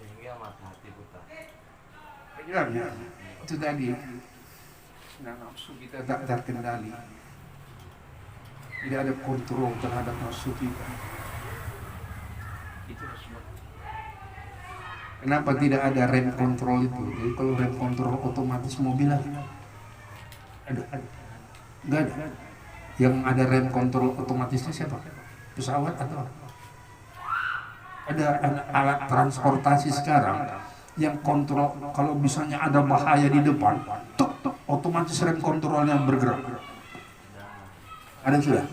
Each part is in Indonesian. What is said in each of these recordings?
sehingga mata hati buta. Ya, itu tadi. Nah, nafsu kita tak terkendali. Tidak ada kontrol terhadap nafsu kita. Itu sebab. Kenapa tidak ada rem kontrol itu? Jadi kalau rem kontrol otomatis mobil ada. Enggak ada. Yang ada rem kontrol otomatisnya siapa? Pesawat atau apa? Ada alat transportasi sekarang yang kontrol, kalau misalnya ada bahaya di depan, tuk, otomatis rem kontrolnya bergerak. Ada sudah?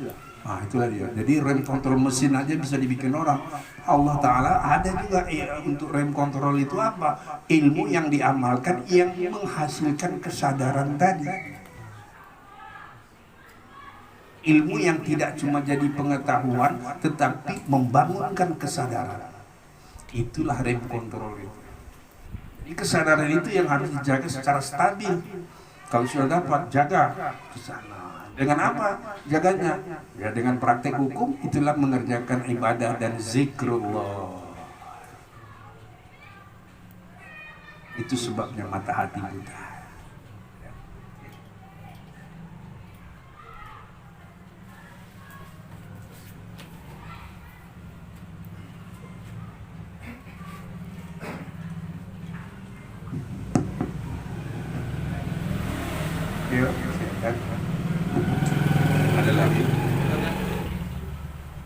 Nah, itulah dia. Jadi rem kontrol mesin aja bisa dibikin orang. Allah Ta'ala ada juga untuk rem kontrol itu apa? Ilmu yang diamalkan yang menghasilkan kesadaran tadi. Ilmu yang tidak cuma jadi pengetahuan, tetapi membangunkan kesadaran. Itulah rem kontrol itu. Jadi kesadaran itu yang harus dijaga secara stabil. Kalau sudah dapat, jaga ke sana. Dengan apa jaganya? Ya dengan praktek hukum, itulah mengerjakan ibadah dan zikrullah. Itu sebabnya mata hati buta. Yuk, ada lagi.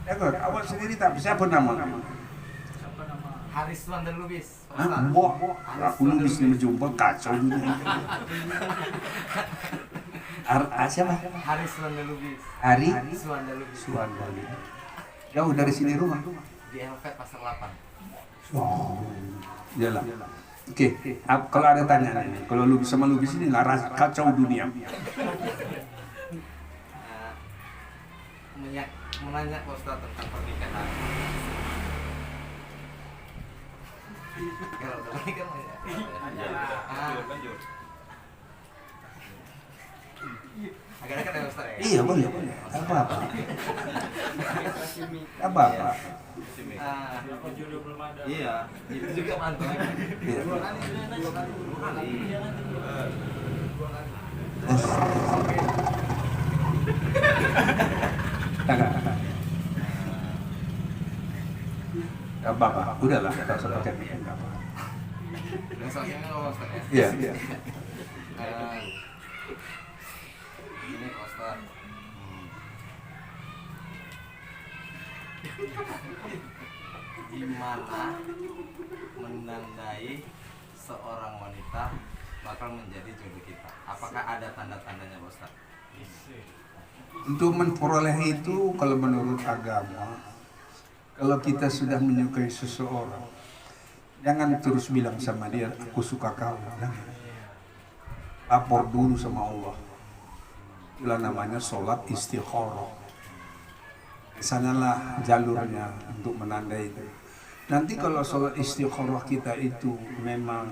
Ya, awal sendiri tak siapa nama? Haris Wanda Lubis. Wah, aku Lubis ini jumpa kacau dunia. Siapa? Haris Wanda Lubis. Hari Wanda Lubis. Suwandali. Jauh dari sini rumah. Di LV Pasar 8. Oh, iyalah. Oke, kalau ada tanya ini, kalau Lubis sama Lubis ini laras kacau dunia. Menanya Pak Ustaz tentang pernikahan. Kalau udah menikah lanjut. Agak-agak ya Ustaz ya? Iya boleh. Apa-apa. Apa-apa. Iya, itu juga mantap. Iya. Apa-apa. Udahlah, enggak usah pakai mic. Dan soalnya nggak Ustaz ya? Iya. Ini Ustaz. Gimana menandai seorang wanita bakal menjadi jodoh kita? Apakah ada tanda-tandanya Ustaz? Untuk memperoleh itu, kalau menurut agama, kalau kita sudah menyukai seseorang, jangan terus bilang sama dia, aku suka kamu. Jangan. Lapor dulu sama Allah. Itulah namanya sholat istikharah. Sanalah jalurnya untuk menandai itu. Nanti kalau sholat istikharah kita itu memang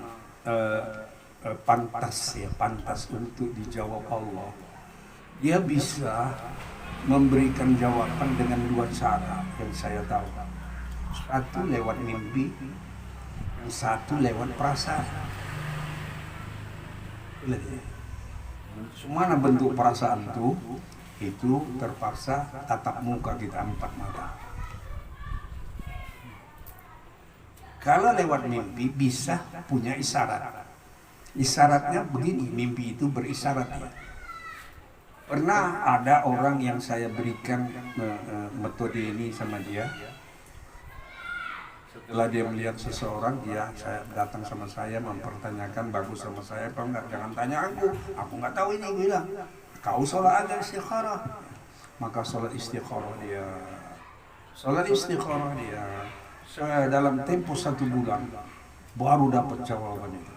pantas untuk dijawab Allah, dia bisa memberikan jawaban dengan dua cara yang saya tahu. Satu lewat mimpi, yang satu lewat perasaan. Semua bentuk perasaan itu terpaksa tatap muka kita empat mata. Kalau lewat mimpi bisa punya isyarat. Isyaratnya begini, mimpi itu berisyarat ya. Pernah ada orang yang saya berikan metode ini sama dia. Setelah dia melihat seseorang, saya datang sama saya mempertanyakan bagus sama saya apa enggak. Jangan tanya aku nggak tahu ini, gue bilang. Kau sholat aja istikharah. Maka sholat istikharah dia. Saya dalam tempo 1 bulan baru dapat jawaban itu.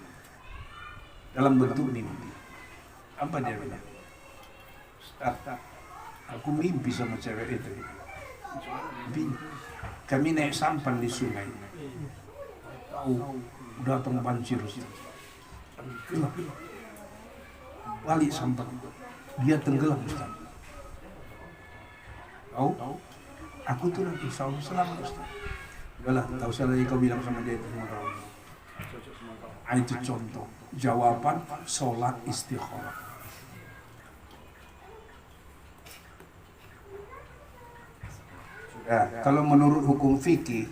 Dalam bentuk mimpi. Apa dia bilang? Ustaz, aku mimpi sama cewek itu. Kami naik sampan di sungai. Datang banjir. Balik sampan. Dia tenggelam Ustaz. Aku tuh nanti selalu selamat Ustaz. Udahlah, tak usah lagi kau bilang sama dia itu sama kau. Nah, itu contoh jawaban sholat istikharah. Kalau menurut hukum fikih,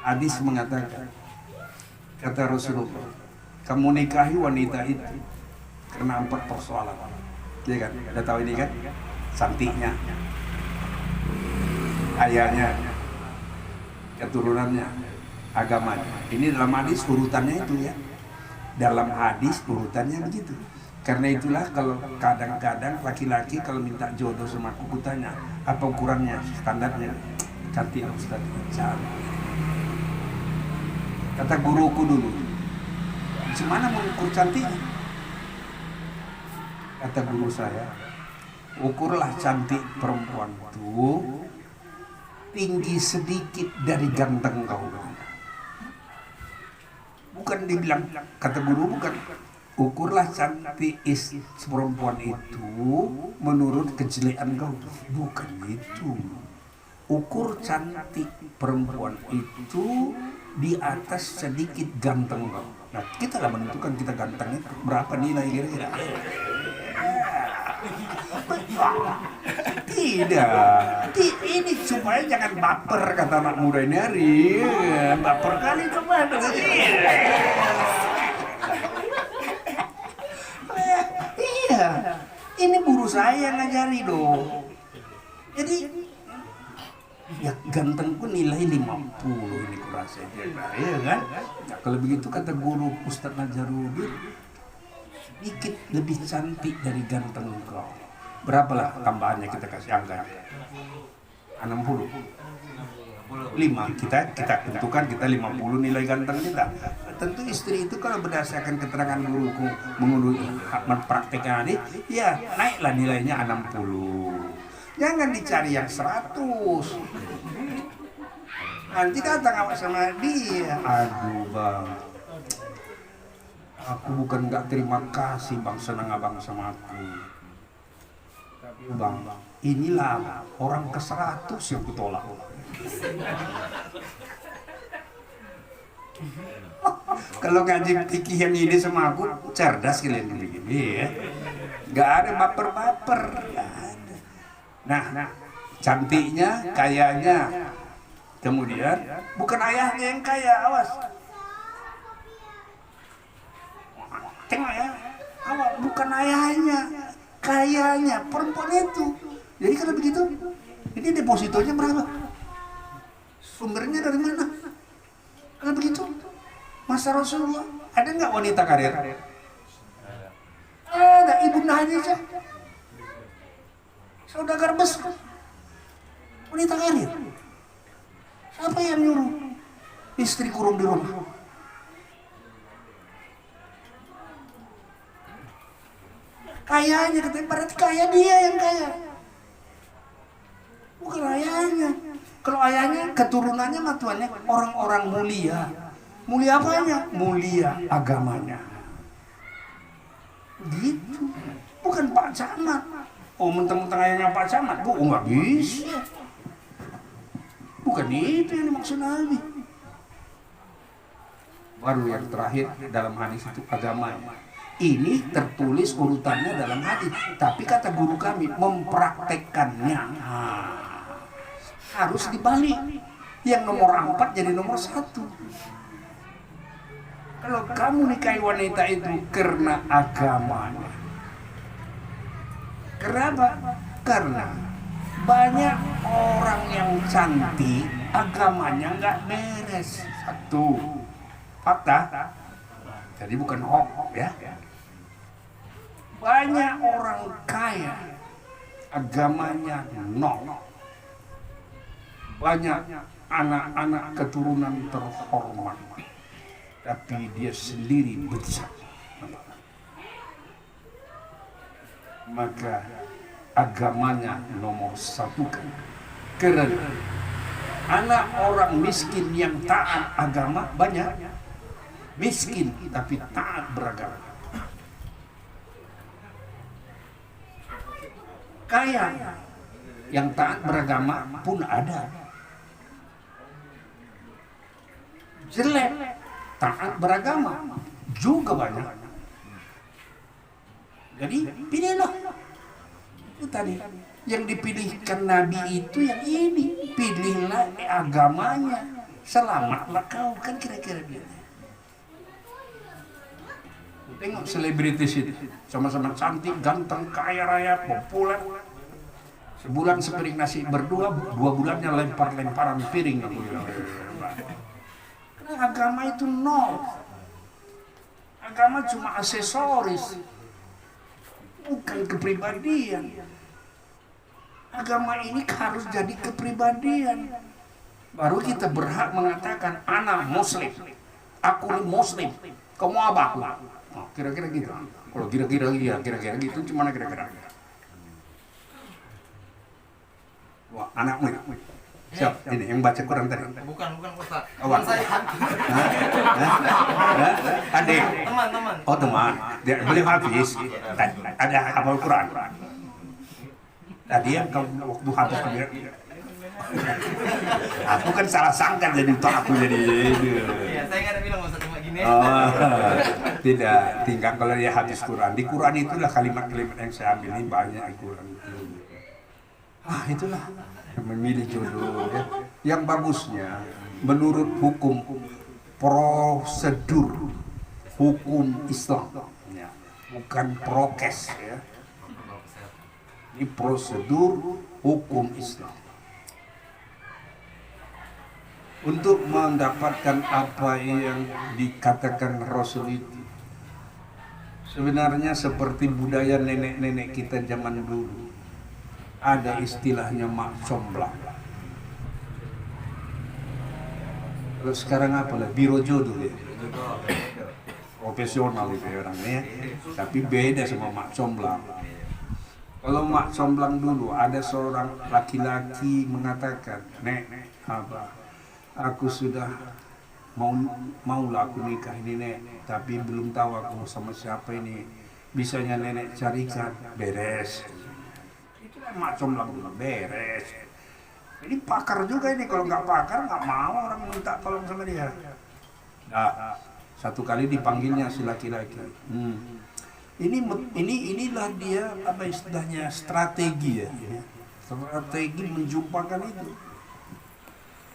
hadis mengatakan, kata Rasulullah, kamu nikahi wanita itu karena 4 persoalan. Iya kan? Udah tahu ini kan? Cantiknya, ayahnya, keturunannya, agamanya. Ini dalam hadis urutannya itu ya. Dalam hadis urutannya begitu. Karena itulah kalau kadang-kadang laki-laki kalau minta jodoh sama aku tanya, apa ukurannya, standarnya? Cantik Ustaz, cantik. Kata guruku dulu, gimana mengukur cantiknya? Kata guru saya, ukurlah cantik perempuan itu tinggi sedikit dari ganteng kau. Bukan dibilang, kata guru bukan, ukurlah cantik perempuan itu menurut kejelekan kau. Bukan itu. Ukur cantik perempuan itu di atas sedikit ganteng kau. Nah, kita lah menentukan kita gantengnya berapa nilai kira-kira. Tidak, ini supaya jangan baper, kata anak muda ini hari. Baper kali coba. Iya, ini guru saya ngajari dong. Jadi ya ganteng pun nilai 50 ini kurasa dia, ya kan? Nah, kalau begitu kata guru Ustadz Najarudin, sedikit lebih cantik dari ganteng kau. Berapalah tambahannya kita kasih angka? 60. 5 kita tentukan kita 50 nilai ganteng kita. Tentu istri itu kalau berdasarkan keterangan guruku menurut mempraktekkan ini, ya naiklah nilainya 60. Jangan dicari yang 100. Nanti datang awak sama dia, aduh bang, aku bukan nggak terima kasih bang, senang abang sama aku. Tapi bang, inilah orang ke-100 yang kutolak. Kalau ngaji fikih yang ini sama aku cerdas kalian begini ya. Gak ada baper-baper. Nah, cantiknya, kayanya, kemudian bukan ayahnya yang kaya, awas. Tengok ya, awas, bukan ayahnya, kayanya, perempuan itu. Jadi kalau begitu, ini depositonya berapa? Sumbernya dari mana? Kalau begitu, masa Rasulullah ada nggak wanita karir? Ada, Ibunda Khadijah, saudagar besar, wanita karir. Siapa yang nyuruh istri kurung di rumah? Kayanya katanya, berarti kaya dia yang kaya, bukan ayahnya. Kalau ayahnya keturunannya matuannya orang-orang mulia. Mulia apanya? Mulia agamanya. Gitu. Bukan Pak Camat. Oh, mentang-mentang ayahnya Pak Camat, bu, nggak bisa. Bukan itu yang dimaksud Nabi. Baru yang terakhir dalam hadis itu agamanya. Ini tertulis urutannya dalam hadis, tapi kata guru kami mempraktekkannya harus dibalik. Yang nomor 4 jadi nomor 1. Kalau kamu nikahi wanita itu karena agamanya. Kenapa? Karena banyak orang yang cantik agamanya nggak beres. 1 fakta, jadi bukan hoax ya. Banyak orang kaya agamanya nol. Banyak anak-anak keturunan terhormat, tapi dia sendiri besar. Maka agamanya nomor 1 kan. Karena anak orang miskin yang taat agama banyak. Miskin tapi taat beragama. Kaya yang taat beragama pun ada. Jelek taat beragama juga banyak. Jadi pilihlah. Itu tadi yang dipilihkan Nabi itu yang ini, pilihlah agamanya, selamatlah kau, kan kira-kira dia. Tengok selebritis itu, sama-sama cantik, ganteng, kaya raya, populer. Sebulan sepiring nasi berdua, 2 bulannya lempar-lemparan piring. Karena agama itu nol. Agama cuma aksesoris, bukan kepribadian. Agama ini harus jadi kepribadian. Baru kita berhak mengatakan, anak muslim, aku ini muslim, kamu apa aku? Oh, kira-kira gitu. Kalau kira-kira gitu, cuma kira-kira. Wah, anakmu ya? Siap, ini yang baca Quran tadi. Bukan Ustaz. Teman saya. Adik. Teman. Oh, teman. Dia beliau hafiz. Ada hafal Quran. Tadi yang kamu waktu habis dia. Aku kan salah sangka jadi toh aku jadi. Iya, saya nggak ada bilang Ustaz cuma gini. Oh, tidak. Tinggal kalau dia habis Quran. Di Quran itulah kalimat-kalimat yang saya ambil ini banyak di Quran itu. Itulah memilih jodoh ya. Yang bagusnya menurut hukum prosedur hukum Islam ya. Bukan prokes ya. Ini prosedur hukum Islam. Untuk mendapatkan apa yang dikatakan Rasul itu sebenarnya seperti budaya nenek-nenek kita zaman dulu. Ada istilahnya mak comblang. Kalau sekarang apalah biro jodoh ya. Profesional itu ya orangnya ya. Tapi beda sama mak comblang. Kalau mak comblang dulu ada seorang laki-laki mengatakan, "Nek, Abah, aku sudah maulah aku nikah ini Nek, tapi belum tahu aku sama siapa ini. Bisanya nenek carikan." Beres. Mak comblang dulu beres. Ini pakar juga ini, kalau nggak pakar nggak mau orang minta tolong sama dia. Nah, satu kali dipanggilnya si laki-laki. Inilah dia apa istilahnya strategi ya. Strategi menjumpakan itu.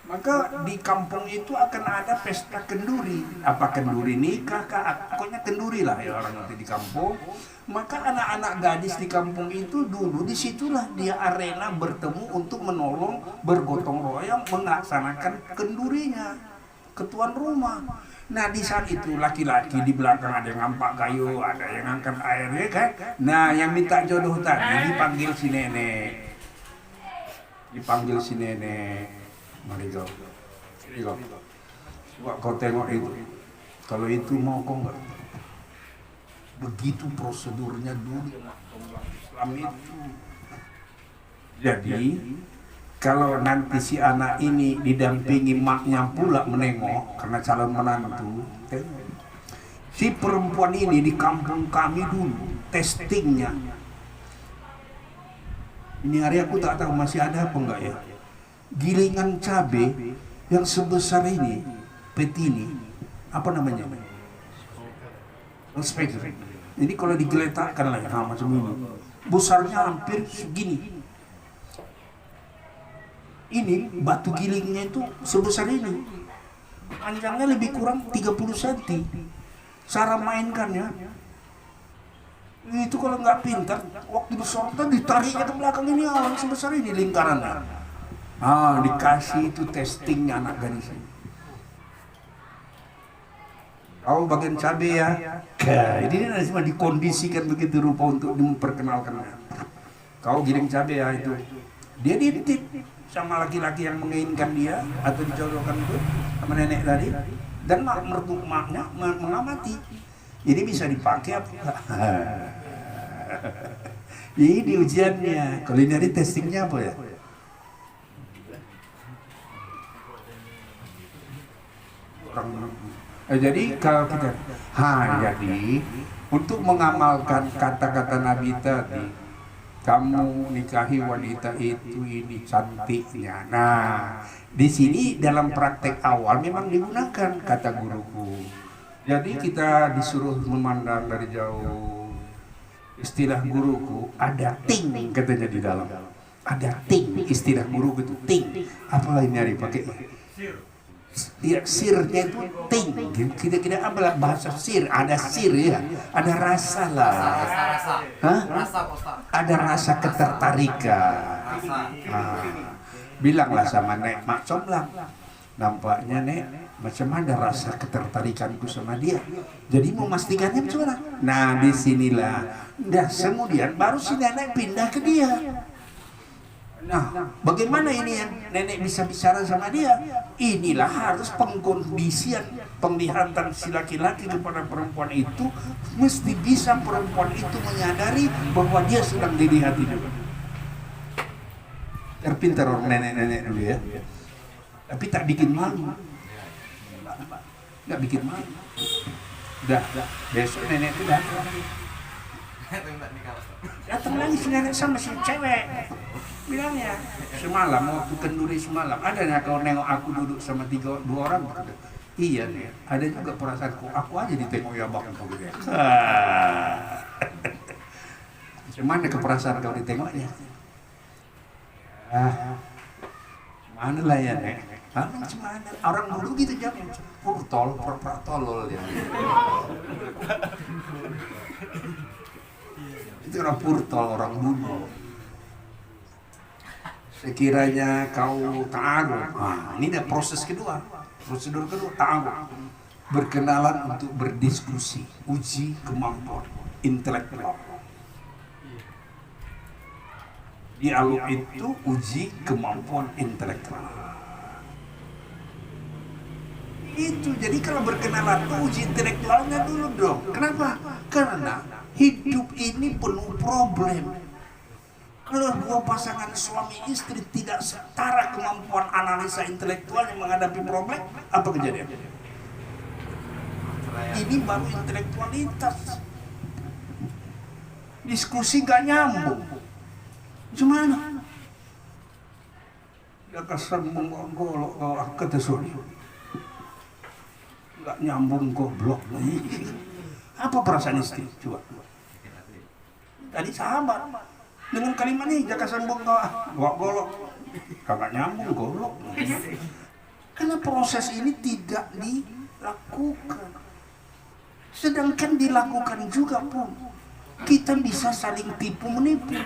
Maka di kampung itu akan ada pesta kenduri. Apa kenduri nikah kah? Pokoknya kenduri lah ya orang nanti di kampung. Maka anak-anak gadis di kampung itu dulu disitulah dia arena bertemu untuk menolong bergotong royong melaksanakan kendurinya ketuan rumah. Nah di saat itu laki-laki di belakang ada yang ngampak kayu, ada yang angkat air ya kan. Nah yang minta jodoh tadi dipanggil si nenek. Mari kau. Coba kau tengok itu. Kalau itu mau kau enggak? Begitu prosedurnya dulu Islam itu. Jadi kalau nanti si anak ini didampingi maknya pula menengok karena calon menantu, si perempuan ini di kampung kami dulu testingnya. Ini hari aku tak tahu masih ada apa enggak ya. Gilingan cabai yang sebesar ini, petini, apa namanya? Speaker. Jadi kalau digeletakkan lah macam ini, besarnya hampir segini. Ini batu gilingnya itu sebesar ini, panjangnya lebih kurang 30 cm. Cara mainkannya itu kalau nggak pintar, waktu disorot ditariknya ke belakang ini awal sebesar ini lingkarannya. Dikasih itu testingnya anak gadis ini. Kau bagian cabai ya. Ini cuma dikondisikan begitu rupa untuk memperkenalkannya. Kau giling cabai ya itu. Dia diintip sama laki-laki yang menginginkan dia atau dijodohkan itu sama nenek tadi. Dan maknya mengamati. Ini bisa dipakai apa enggak? Ini ujiannya. Kalau ini dari testingnya apa ya? Jadi kalau kita jadi untuk mengamalkan kata-kata Nabi tadi, kamu nikahi wanita itu ini cantiknya. Nah, di sini dalam praktek awal memang digunakan kata guruku. Jadi kita disuruh memandang dari jauh. Istilah guruku ada ting katanya di dalam. Ada ting, istilah guruku itu ting. Apa ini hari pakai? Ya, sirnya itu ting. Kita ambil bahasa sir, ada sir ya, ada rasa lah. Hah? Ada rasa ketertarikan. Bilanglah sama Nek Mak Comblang, nampaknya Nek macam ada rasa ketertarikanku sama dia. Jadi mau memastikannya bagaimana? Nah disinilah, dah kemudian baru si nenek pindah ke dia. Nah, bagaimana ini yang nenek bisa bicara sama dia? Inilah harus pengkondisian, penglihatan si laki-laki kepada perempuan itu, mesti bisa perempuan itu menyadari bahwa dia sedang dilihat itu. Terpintar orang nenek-nenek dulu ya. Tapi tak bikin malu. Nggak bikin malu. Udah, besok nenek itu datang. Datang lagi si nenek sama si cewek. Bilangnya semalam waktu kenduri semalam ada nggak kau nengok aku duduk sama dua orang? Iya nih, ada juga perasaanku. Aku aja ditengok ya bang kau gitu. Cuman ke perasaan kau ditengoknya? Mana lah ya nek? Mana? Orang dulu gitu jawab. Pura-pura tolol ya. Itu orang purtol orang dulu. Sekiranya kau ta'aruf, ini ada proses kedua, prosedur kedua, ta'aruf, berkenalan untuk berdiskusi, uji kemampuan intelektual. Dialog itu uji kemampuan intelektual. Itu jadi kalau berkenalan itu uji intelektualnya dulu dong. Kenapa? Karena hidup ini penuh problem. Kalau dua pasangan suami istri tidak setara kemampuan analisa intelektualnya menghadapi problem, apa kejadian? Ini baru intelektualitas. Diskusi gak nyambung. Gimana? Ya kesembung golok kata sorry. Gak nyambung goblok. Apa perasaan istri? Coba. Tadi sahabat. Dengan kalimat ini jaka sambung golok kagak nyambung golok. Karena proses ini tidak dilakukan. Sedangkan dilakukan juga pun kita bisa saling tipu menipu.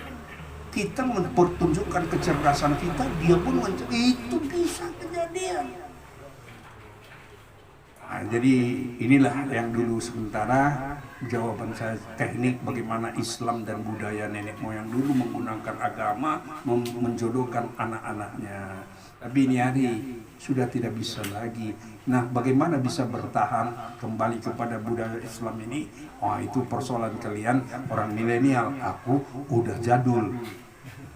Kita mempertunjukkan kecerdasan kita, dia pun itu bisa kejadian. Nah, jadi inilah yang dulu sementara jawaban saya teknik bagaimana Islam dan budaya nenek moyang dulu menggunakan agama menjodohkan anak-anaknya. Tapi ini hari sudah tidak bisa lagi. Nah, bagaimana bisa bertahan kembali kepada budaya Islam ini? Wah, itu persoalan kalian orang milenial. Aku udah jadul.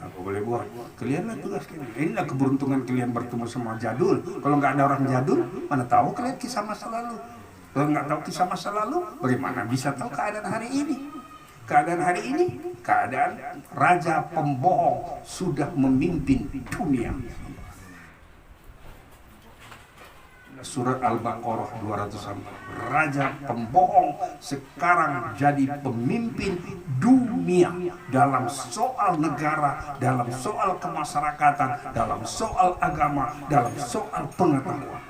Aku boleh buat. Kalian lah tugas kalian. Inilah keberuntungan kalian bertemu sama jadul. Kalau nggak ada orang jadul, mana tahu kalian kisah masa lalu. Kalau nggak tahu kisah masa lalu, bagaimana bisa tahu keadaan hari ini? Keadaan hari ini, keadaan raja pembohong sudah memimpin dunia. Surat Al-Baqarah 204. Raja pembohong sekarang jadi pemimpin dunia dalam soal negara, dalam soal kemasyarakatan, dalam soal agama, dalam soal pengetahuan.